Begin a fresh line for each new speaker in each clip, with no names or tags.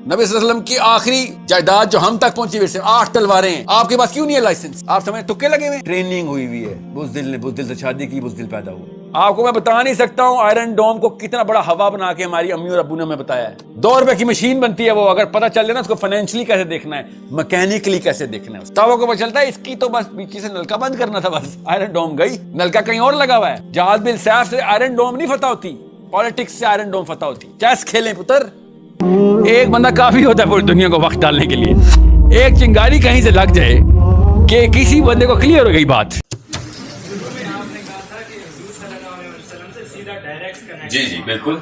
نبی صلی اللہ علیہ وسلم کی آخری جائیداد جو ہم تک پہنچی صرف 8 تلواریں ہیں. آپ کے پاس کیوں نہیں ہے لائسنس؟ آپ سمجھ تکے لگے ہوئے؟ ٹریننگ ہوئی ہوئی ہے. بزدل نے بزدل سے شادی کی، بزدل پیدا ہوا. آپ کو میں بتا نہیں سکتا ہوں آئرن ڈوم کو کتنا بڑا ہوا بنا کے ہماری امی اور ابو نے ہمیں بتایا ہے. 2 روپے کی مشین بنتی ہے وہ، اگر پتہ چل جائے نا اس کو فائنینشلی کیسے دیکھنا ہے، میکینکلی کیسے دیکھنا ہے، تب کو پتہ چلتا ہے اس کی تو بس بیچ سے نلکا بند کرنا تھا، بس آئرن ڈوم گئی، نلکا کہیں اور لگا ہوا ہے. جہاد بن سیف سے آئرن ڈوم نہیں فتح ہوتی، پالیٹکس سے آئرن ڈوم فتح ہوتی. چیس کھیلیں پتر، ایک بندہ کافی ہوتا ہے پوری دنیا کو وقت ڈالنے کے لیے. ایک چنگاری کہیں سے لگ جائے کہ کسی بندے کو کلیئر ہو گئی بات. جی جی بالکل.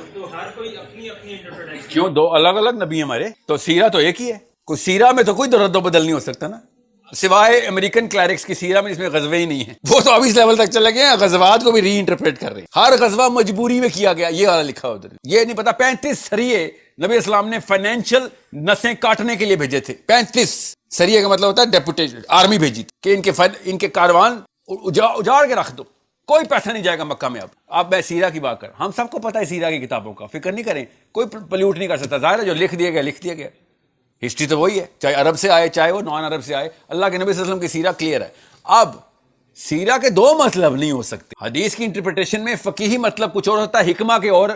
کیوں 2 الگ الگ نبی ہمارے؟ تو سیرہ تو ایک ہی ہے. کوئی سیرہ میں تو کوئی رد و بدل نہیں ہو سکتا نا، سوائے امریکن کلیرکس کی سیرہ میں جس میں غزوے ہی نہیں ہیں. وہ تو اب اس لیول تک چلے گئے ہیں، غزوات کو بھی ری انٹرپریٹ کر رہے ہیں. ہر غزوہ مجبوری میں کیا گیا، یہ والا لکھا ادھر. یہ نہیں پتا 35 سریے نبی اسلام نے فائنینشیل نسیں کاٹنے کے لیے بھیجے تھے. 35 سریے کا مطلب ہوتا ہے ڈیپوٹیشن، آرمی بھیجی تھی کہ ان کے کاروان اجاڑ کے رکھ دو، کوئی پیسہ نہیں جائے گا مکہ میں. اب میں سیرہ کی بات کر، ہم سب کو پتہ ہے سیرہ کی کتابوں کا، فکر نہیں کریں، کوئی پلیوٹ نہیں کر سکتا. ظاہر ہے جو لکھ دیا گیا لکھ دیا گیا. ہسٹری تو وہی ہے، چاہے عرب سے آئے چاہے وہ نان عرب سے آئے. اللہ کے نبی صلی اللہ علیہ وسلم کی سیرہ کلیئر ہے. اب سیرہ کے 2 مطلب نہیں ہو سکتے. حدیث کی انٹرپریٹیشن میں فقیہی مطلب کچھ اور ہوتا ہے، حکمہ کے اور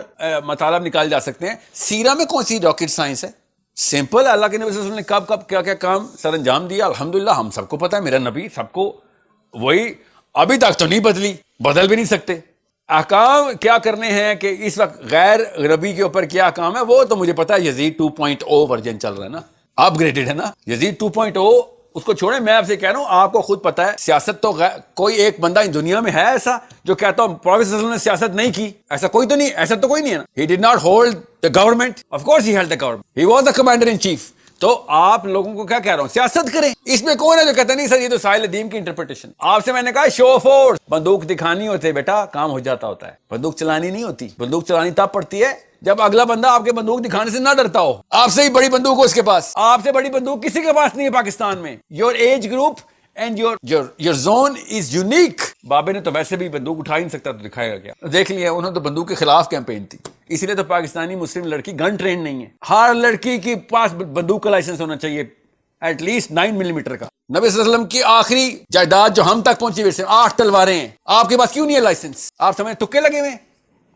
مطالب نکال جا سکتے ہیں. سیرہ میں کون سی راکٹ سائنس ہے؟ سمپل، اللہ کے نبی صلی اللہ علیہ وسلم نے کب کب کیا کیا کام سر انجام دیا. الحمدللہ ہم سب کو پتہ ہے، میرا نبی سب کو وہی ابھی تک تو نہیں بدلی، بدل بھی نہیں سکتے. احکام کیا کرنے ہیں کہ اس وقت غیر نبی کے اوپر کیا احکام ہے وہ تو مجھے پتا ہے. یزید 2.0 ورژن چل رہا ہے نا، اپ گریڈڈ ہے نا یزید 2.0. اس کو چھوڑیں، میں آپ سے کہہ رہا ہوں، آپ کو خود پتا ہے سیاست تو کوئی ایک بندہ اس دنیا میں ہے ایسا جو کہتا ہوں پروفیسر صلی اللہ علیہ وسلم نے سیاست نہیں کی؟ ایسا کوئی تو نہیں، ایسا تو کوئی نہیں ہے نا. He did not hold the government, of course he held the government, he was the commander in chief. تو آپ لوگوں کو کیا کہہ رہا ہوں، سیاست کریں. اس میں کون ہے جو کہتا نہیں سر یہ تو ساحل ادیم کی انٹرپریٹیشن. آپ سے میں نے کہا شو فورس، بندوق دکھانی ہوتے بیٹا کام ہو جاتا ہوتا ہے، بندوق چلانی نہیں ہوتی. بندوق چلانی تب پڑتی ہے جب اگلا بندہ آپ کے بندوق دکھانے سے نہ ڈرتا ہو. آپ سے ہی بڑی بندوق ہو اس کے پاس، آپ سے بڑی بندوق کسی کے پاس نہیں ہے پاکستان میں. Your age group and your zone is unique. بابے نے تو ویسے بھی بندوق اٹھا ہی نہیں سکتا، تو دکھائے گا کیا؟ دیکھ لیا انہوں نے تو بندوق کے خلاف کیمپین تھی. اسی لیے تو پاکستانی مسلم لڑکی گن ٹرینڈ نہیں ہے. ہر لڑکی کے پاس بندوق کا لائسنس ہونا چاہیے، ایٹ لیسٹ 9 ملی میٹر کا. نبی صلی اللہ علیہ وسلم کی آخری جائیداد جو ہم تک پہنچی صرف 8 تلواریں ہیں. آپ کے پاس کیوں نہیں ہے لائسنس؟ آپ سمجھ تکے لگے ہوئے؟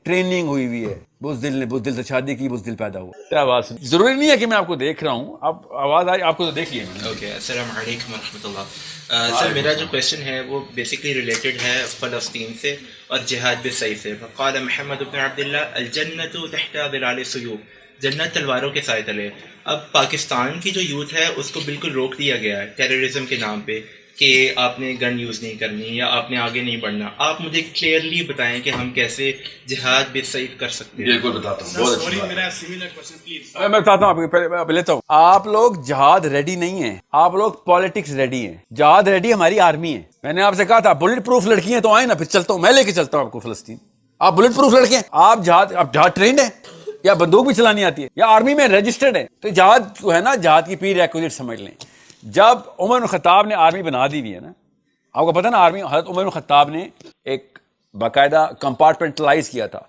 ٹریننگ ہوئی ہوئی ہے. بزدل نے بزدل سے شادی کی، بزدل پیدا ہوا. کیا آواز ضروری نہیں ہے کہ میں آپ کو دیکھ رہا ہوں، اب آواز آئی آپ کو تو دیکھ لیے.
اوکے، السلام علیکم ورحمۃ اللہ. سر میرا جو کویشچن ہے وہ بیسکلی ریلیٹڈ ہے فلسطین سے اور جہاد بالسیف سے. قال محمد بن عبداللہ الجنت تحت ظلال السیوف، جنت تلواروں کے سائے تلے. اب پاکستان کی جو یوتھ ہے اس کو بالکل روک دیا گیا ہے ٹیررزم کے نام پہ کہ آپ نے گن یوز نہیں کرنی یا آپ نے آگے نہیں بڑھنا. آپ مجھے کلیئرلی بتائیں کہ ہم کیسے جہاد بالسیف کر سکتے ہیں.
بالکل بتاتا ہوں، بہت اچھی بات. میں بتاتا ہوں آپ کو، پہلے لیتا ہوں. آپ لوگ جہاد ریڈی نہیں ہیں، آپ لوگ پالیٹکس ریڈی ہیں. جہاد ریڈی ہماری آرمی ہے. میں نے آپ سے کہا تھا بلٹ پروف لڑکی ہیں تو آئیں نا، پھر چلتا ہوں میں لے کے چلتا ہوں آپ کو فلسطین. آپ بلٹ پروف لڑکے ہیں، آپ جہاد ٹرینڈ ہیں یا بندوق بھی چلانی آتی ہے یا آرمی میں رجسٹرڈ ہے. تو جہاد جو ہے نا، جہاد کی پری ریکوزٹ سمجھ لیں. جب عمر بن خطاب نے آرمی بنا دی ہوئی ہے نا، آپ کو پتا نا آرمی، حضرت عمر بن خطاب نے ایک باقاعدہ کمپارٹمنٹلائز کیا تھا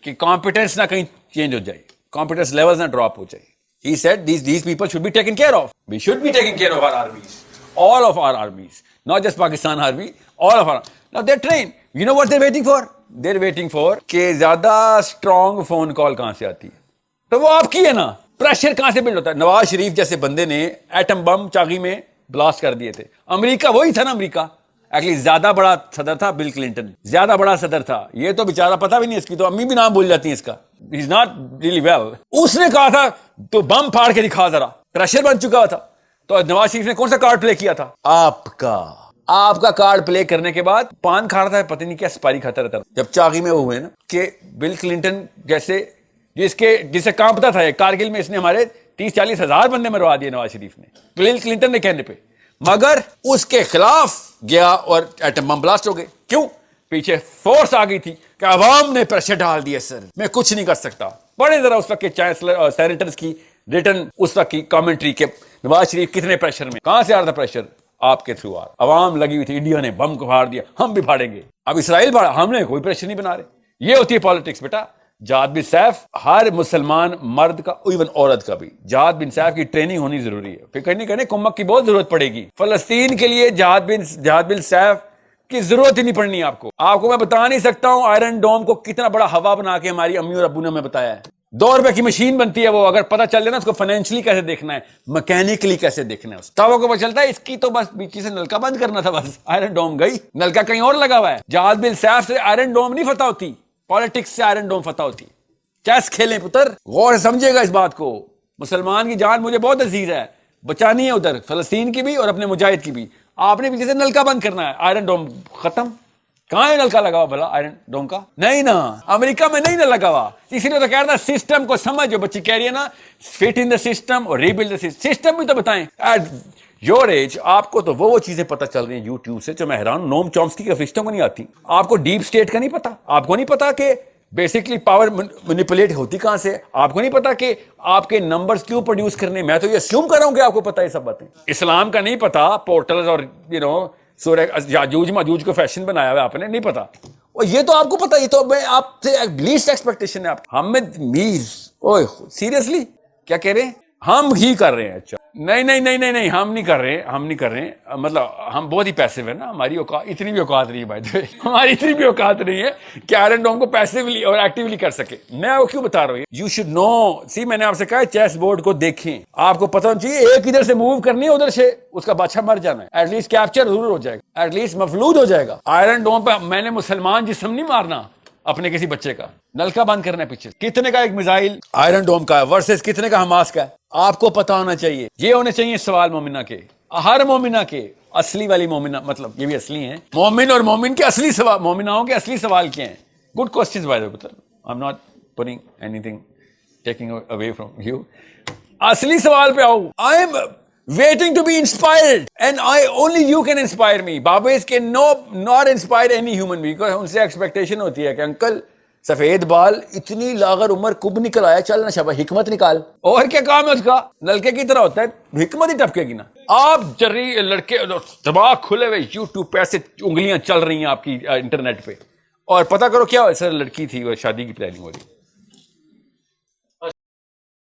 کہ کمپیٹنس نہ کہیں چینج ہو جائے، کمپیٹنس لیولز نہ ڈراپ ہو جائے. He said these people should be taken care of. We should be taking care of our armies, all of our armies, not just Pakistan army, all of our. Now they're trained. You know what they're waiting for? They're waiting for کہ زیادہ strong phone call کہاں سے آتی ہے. تو وہ آپ کی ہے نا، پریشر کہاں سے بلڈ ہوتا ہے. نواز شریف جیسے بندے نے ایٹم بم چاغی میں بلاسٹ کر دیے تھے. امریکہ وہی تھا نا، امریکہ ایکچولی زیادہ بڑا صدر تھا بل کلنٹن، زیادہ بڑا صدر تھا. یہ تو بیچارہ پتہ بھی نہیں اس کی، تو امی بھی نام بھول جاتی ہیں اس کا. He's not really well. اس نے کہا تھا تو بم پھاڑ کے دکھا ذرا، پریشر بن چکا تھا. تو نواز شریف نے کون سا کارڈ پلے کیا تھا؟ آپ کا کارڈ پلے کرنے کے بعد پان کھا رہا تھا، پتہ نہیں کیا سپاری کھاتا رہتا. جب چاغی میں وہ ہوئے نا کہ بل کلنٹن جیسے جسے کانپتا تھا، کارگل میں اس نے ہمارے 30-40 ہزار بندے مروا دیے نواز شریف نے، بل کلنٹن نے کہنے پہ. مگر اس کے خلاف گیا اور ایٹم بم بلاسٹ ہو گئے. کیوں؟ پیچھے فورس آ گئی تھی کہ عوام نے پریشر ڈال دیا. سر میں کچھ نہیں کر سکتا. پڑھے ذرا اس وقت کے چانسلر اور سینیٹرز کی ریٹن اس وقت کی کامنٹری کے نواز شریف کتنے پریشر میں، کہاں سے آ رہا تھا پریشر؟ آپ کے تھرو عوام لگی ہوئی تھی. انڈیا نے بم کو پھاڑ دیا، ہم بھی پھاڑیں گے. اب اسرائیل پھاڑا، ہم نے کوئی پریشر نہیں بنا رہے. یہ ہوتی ہے پالیٹکس بیٹا. جہاد بن سیف ہر مسلمان مرد کا، ایون عورت کا بھی جہاد بن سیف کی ٹریننگ ہونی ضروری ہے. فکر نہیں کرنے، کمک کی بہت ضرورت پڑے گی. فلسطین کے لیے جہاد بن سیف کی ضرورت ہی نہیں پڑنی آپ کو میں بتا نہیں سکتا ہوں آئرن ڈوم کو کتنا بڑا ہوا بنا کے ہماری امی اور ابو نے ہمیں بتایا ہے. 2 روپے کی مشین بنتی ہے وہ، اگر پتہ چل جائے نا اس کو فائنینشلی کیسے دیکھنا ہے، میکینکلی کیسے دیکھنا ہے، تب کو پتہ چلتا ہے اس کی تو بس بیچ سے نلکا بند کرنا تھا، بس آئرن ڈوم گئی، نلکا کہیں اور لگا ہوا ہے. جہاد بن سیف سے آئرن ڈوم نہیں فتح ہوتی، پالیٹکس سے آئرن ڈوم فتح ہوتی. چیس کھیلیں پتر، غور سے سمجھے گا اس بات کو. مسلمان کی جان مجھے بہت عزیز ہے، بچانی ہے ادھر فلسطین کی بھی اور اپنے مجاہد کی بھی. آپ نے پیچھے سے نلکا بند کرنا ہے، آئرن ڈوم ختم. کہاں ہے نلکا لگا ہوا بھلا آئرن ڈوم کا؟ نہیں نا، امریکہ میں نہیں نہ لگا ہوا. اسی لیے تو کہہ رہا تھا سسٹم کو سمجھو. بچی کہہ رہی ہے نا فٹ ان دا سسٹم اور ریبلڈ دا سسٹم. سسٹم بھی تو بتائیں. ایٹ یور ایج آپ کو تو وہ چیزیں پتہ چل رہی ہیں یوٹیوب سے جو میں حیران. نوم چومسکی کے فرشتوں کو نہیں آتی. آپ کو ڈیپ اسٹیٹ کا نہیں پتا، آپ کو نہیں پتا کہ بیسکلی پاور مینیپولیٹ ہوتی کہاں سے، آپ کو نہیں پتا کہ آپ کے نمبرز کیوں پروڈیوس کرنے. میں تو یہ اسیوم کر رہا ہوں کہ آپ کو پتا ہے سب باتیں. اسلام کا نہیں پتا، پورٹلز اور سورہ یاجوج ماجوج کو فیشن بنایا ہوا آپ نے، نہیں پتا. اور یہ تو آپ کو پتا، یہ تو میں آپ سے لیسٹ ایکسپیکٹیشن ہے آپ. حامد میر اوئے سیریسلی کیا کہہ رہے ہیں؟ ہم ہی کر رہے ہیں. اچھا نہیں ہم نہیں کر رہے ہیں مطلب ہم بہت ہی پیسو ہے نا. ہماری اوقات اتنی بھی اوقات نہیں ہے بھائی، ہماری اتنی بھی اوقات نہیں ہے کہ آئرن ڈوم کو پیسولی اور ایکٹیولی کر سکے. میں وہ کیوں بتا رہا ہوں، یو شوڈ نو. سی میں نے آپ سے کہا چیس بورڈ کو دیکھیں، آپ کو پتہ ہونا چاہیے ایک ادھر سے موو کرنی ہے، ادھر سے اس کا بادشاہ مر جانا ہے. ایٹ لیسٹ کیپچر ضرور ہو جائے گا، ایٹ لیسٹ مفلوج ہو جائے گا. آئرن ڈوم پہ میں نے مسلمان جسم نہیں مارنا اپنے کسی بچے کا. نلکا بند کرنا ہے پیچھے. کتنے کا ایک میزائل آئرن ڈوم کا ہے ورسز کتنے کا حماس کا ہے، آپ کو پتا ہونا چاہیے. یہ ہونے چاہیے سوال مومنہ کے، ہر مومنہ کے. اصلی والی مومنہ مطلب یہ بھی اصلی ہیں. مومن اور مومن کے اصلی سوال، مومناؤں کے اصلی سوال کیا ہیں؟ Good questions by the way. I am not putting any thing taking away from you. اصلی سوال پہ آؤ. I am waiting to be inspired and only you can inspire me. Babas can not inspire any human being because ان سے expectation ہوتی ہے کہ uncle سفید بال اتنی لاغر عمر کب نکل آیا، چل نہ شبہ حکمت نکال. اور کیا کام ہے اس کا؟ نلکے کی طرح ہوتا ہے، حکمت ہی ٹپکے گی نا. آپ جری لڑکے دماغ کھلے ہوئے یوٹیوب پہ ایسے انگلیاں چل رہی ہیں آپ کی انٹرنیٹ پہ، اور پتہ کرو کیا ہوا. سر لڑکی تھی اور شادی کی پلاننگ ہو رہی.